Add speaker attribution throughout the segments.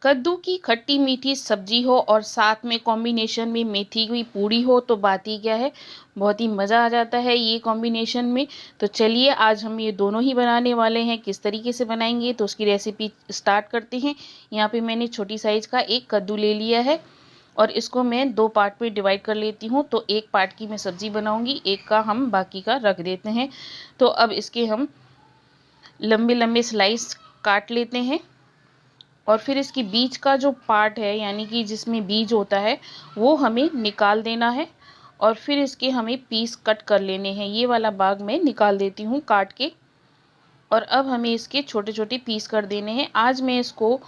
Speaker 1: कद्दू की खट्टी मीठी सब्जी हो और साथ में कॉम्बिनेशन में मेथी की पूड़ी हो तो बात ही क्या है। बहुत ही मज़ा आ जाता है ये कॉम्बिनेशन में। तो चलिए आज हम ये दोनों ही बनाने वाले हैं। किस तरीके से बनाएंगे तो उसकी रेसिपी स्टार्ट करते हैं। यहाँ पे मैंने छोटी साइज़ का एक कद्दू ले लिया है और इसको मैं दो पार्ट में डिवाइड कर लेती हूँ। तो एक पार्ट की मैं सब्ज़ी बनाऊँगी, एक का हम बाकी का रख देते हैं। तो अब इसके हम लंबे लंबे स्लाइस काट लेते हैं और फिर इसकी बीज का जो पार्ट है यानी कि जिसमें बीज होता है वो हमें निकाल देना है और फिर इसके हमें पीस कट कर लेने हैं। ये वाला भाग मैं निकाल देती हूँ काट के और अब हमें इसके छोटे छोटे पीस कर देने हैं। आज मैं इसको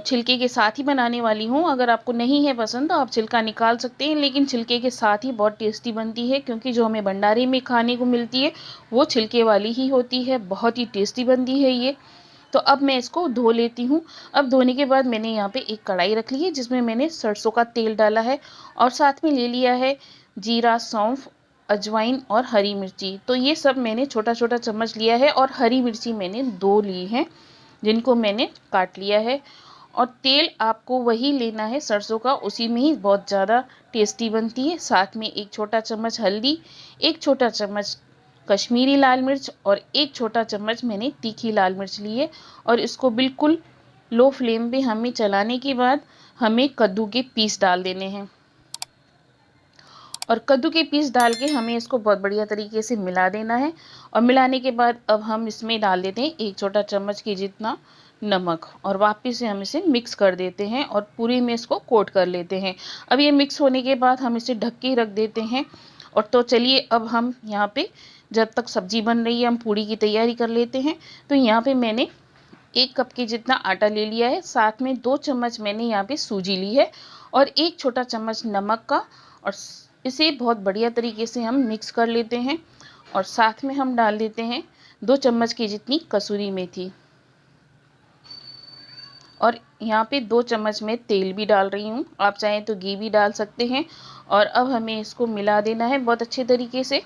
Speaker 1: छिलके के साथ ही बनाने वाली हूँ। अगर आपको नहीं है पसंद तो आप छिलका निकाल सकते हैं, लेकिन छिलके के साथ ही बहुत टेस्टी बनती है क्योंकि जो हमें भंडारे में खाने को मिलती है वो छिलके वाली ही होती है। बहुत ही टेस्टी बनती है ये। तो अब मैं इसको धो लेती हूँ। अब धोने के बाद मैंने यहाँ पे एक कढ़ाई रख ली है जिसमें मैंने सरसों का तेल डाला है और साथ में ले लिया है जीरा, सौंफ, अजवाइन और हरी मिर्ची। तो ये सब मैंने छोटा छोटा चम्मच लिया है और हरी मिर्ची मैंने 2 ली हैं जिनको मैंने काट लिया है। और तेल आपको वही लेना है सरसों का, उसी में ही बहुत ज़्यादा टेस्टी बनती है। साथ में एक छोटा चम्मच हल्दी, एक छोटा चम्मच कश्मीरी लाल मिर्च और एक छोटा चम्मच मैंने तीखी लाल मिर्च ली है। और इसको बिल्कुल लो फ्लेम पे हमें चलाने के बाद हमें कद्दू के पीस डाल देने हैं और कद्दू के पीस डाल के हमें इसको बहुत बढ़िया तरीके से मिला देना है। और मिलाने के बाद अब हम इसमें डाल देते हैं एक छोटा चम्मच के जितना नमक और वापस से हम इसे मिक्स कर देते हैं और पूरी में इसको कोट कर लेते हैं। अब ये मिक्स होने के बाद हम इसे ढक के रख देते हैं। और तो चलिए अब हम यहाँ पे जब तक सब्जी बन रही है हम पूड़ी की तैयारी कर लेते हैं। तो यहाँ पे मैंने 1 कप के जितना आटा ले लिया है, साथ में 2 चम्मच मैंने यहाँ पे सूजी ली है और एक छोटा चम्मच नमक का। और इसे बहुत बढ़िया तरीके से हम मिक्स कर लेते हैं और साथ में हम डाल देते हैं 2 चम्मच की जितनी कसूरी मेथी और यहाँ पे 2 चम्मच में तेल भी डाल रही हूँ। आप चाहें तो घी भी डाल सकते हैं। और अब हमें इसको मिला देना है बहुत अच्छे तरीके से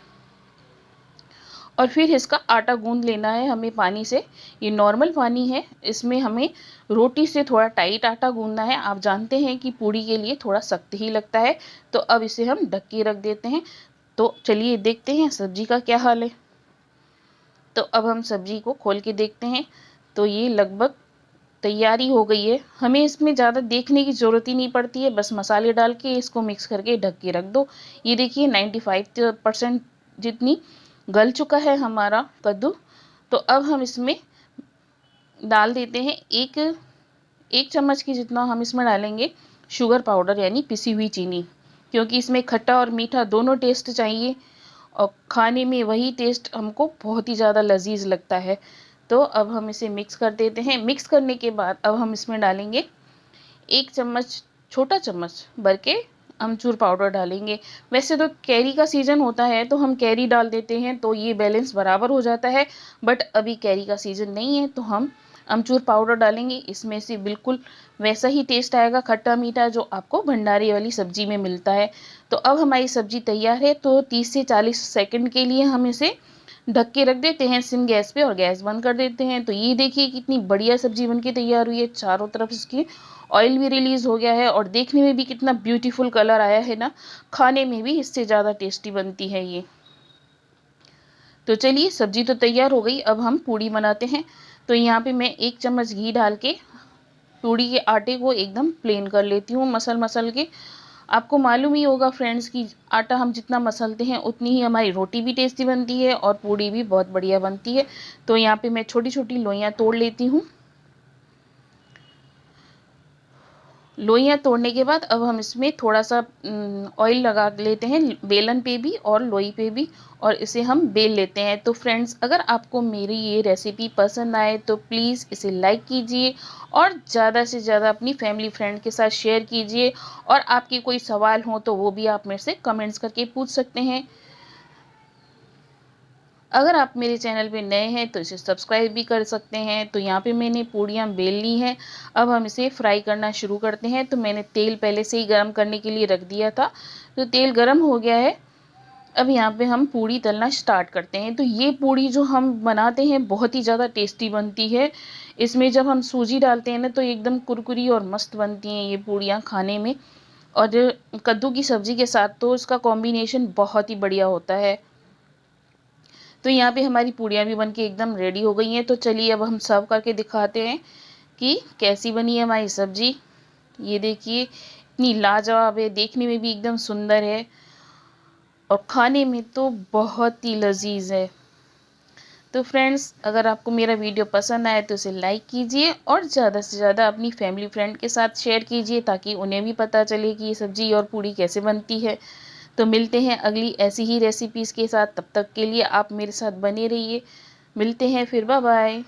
Speaker 1: और फिर इसका आटा गूंद लेना है हमें पानी से। ये नॉर्मल पानी है, इसमें हमें रोटी से थोड़ा टाइट आटा गूंदना है। आप जानते हैं कि पूड़ी के लिए थोड़ा सख्त ही लगता है। तो अब इसे हम ढक के रख देते हैं। तो चलिए देखते हैं सब्जी का क्या हाल है। तो अब हम सब्जी को खोल के देखते हैं तो ये लगभग तैयारी हो गई है। हमें इसमें ज़्यादा देखने की ज़रूरत ही नहीं पड़ती है, बस मसाले डाल के इसको मिक्स करके ढक के रख दो। ये देखिए 95% जितनी गल चुका है हमारा कद्दू। तो अब हम इसमें डाल देते हैं एक चम्मच की जितना हम इसमें डालेंगे शुगर पाउडर यानी पिसी हुई चीनी, क्योंकि इसमें खट्टा और मीठा दोनों टेस्ट चाहिए और खाने में वही टेस्ट हमको बहुत ही ज़्यादा लजीज लगता है। तो अब हम इसे मिक्स कर देते हैं। मिक्स करने के बाद अब हम इसमें डालेंगे 1 चम्मच, छोटा चम्मच भर के अमचूर पाउडर डालेंगे। वैसे तो कैरी का सीज़न होता है तो हम कैरी डाल देते हैं तो ये बैलेंस बराबर हो जाता है, बट अभी कैरी का सीज़न नहीं है तो हम अमचूर पाउडर डालेंगे। इसमें से बिल्कुल वैसा ही टेस्ट आएगा खट्टा मीठा जो आपको भंडारे वाली सब्जी में मिलता है। तो अब हमारी सब्जी तैयार है। तो 30 से 40 सेकंड के लिए हम इसे ढक के रख देते हैं सिम गैस पे और गैस बंद कर देते हैं। तो ये देखिए कितनी बढ़िया सब्जी बनके तैयार हुई है। चारों तरफ इसकी ऑयल भी रिलीज हो गया है और देखने में भी कितना ब्यूटीफुल कलर आया है ना। खाने में भी इससे ज़्यादा टेस्टी बनती है ये। तो चलिए सब्जी तो तैयार हो गई, अब हम पूड़ी बनाते हैं। तो यहाँ पे मैं 1 चम्मच घी डाल के पूड़ी के आटे को एकदम प्लेन कर लेती हूँ मसल मसल के। आपको मालूम ही होगा फ्रेंड्स कि आटा हम जितना मसलते हैं उतनी ही हमारी रोटी भी टेस्टी बनती है और पूड़ी भी बहुत बढ़िया बनती है। तो यहाँ पे मैं छोटी छोटी लोइयाँ तोड़ लेती हूँ। लोइयाँ तोड़ने के बाद अब हम इसमें थोड़ा सा ऑयल लगा लेते हैं बेलन पे भी और लोई पे भी और इसे हम बेल लेते हैं। तो फ्रेंड्स अगर आपको मेरी ये रेसिपी पसंद आए तो प्लीज़ इसे लाइक कीजिए और ज़्यादा से ज़्यादा अपनी फैमिली फ्रेंड के साथ शेयर कीजिए। और आपके कोई सवाल हो तो वो भी आप मेरे से कमेंट्स करके पूछ सकते हैं। अगर आप मेरे चैनल पे नए हैं तो इसे सब्सक्राइब भी कर सकते हैं। तो यहाँ पे मैंने पूड़ियाँ बेल ली हैं। अब हम इसे फ्राई करना शुरू करते हैं। तो मैंने तेल पहले से ही गर्म करने के लिए रख दिया था। तो तेल गर्म हो गया है। अब यहाँ पे हम पूड़ी तलना स्टार्ट करते हैं। तो ये पूड़ी जो हम बनाते हैं बहुत ही ज़्यादा टेस्टी बनती है। इसमें जब हम सूजी डालते हैं ना तो एकदम कुरकुरी और मस्त बनती हैं ये पूड़ियाँ खाने में। और कद्दू की सब्ज़ी के साथ तो इसका कॉम्बिनेशन बहुत ही बढ़िया होता है। तो यहाँ पे हमारी पूड़ियाँ भी बनके एकदम रेडी हो गई हैं। तो चलिए अब हम सर्व करके दिखाते हैं कि कैसी बनी है हमारी सब्ज़ी। ये देखिए इतनी लाजवाब है, देखने में भी एकदम सुंदर है और खाने में तो बहुत ही लजीज है। तो फ्रेंड्स, अगर आपको मेरा वीडियो पसंद आए तो इसे लाइक कीजिए और ज़्यादा से ज़्यादा अपनी फैमिली फ्रेंड के साथ शेयर कीजिए ताकि उन्हें भी पता चले कि ये सब्ज़ी और पूड़ी कैसे बनती है। तो मिलते हैं अगली ऐसी ही रेसिपीज़ के साथ, तब तक के लिए आप मेरे साथ बने रहिए। मिलते हैं फिर, बाय बाय।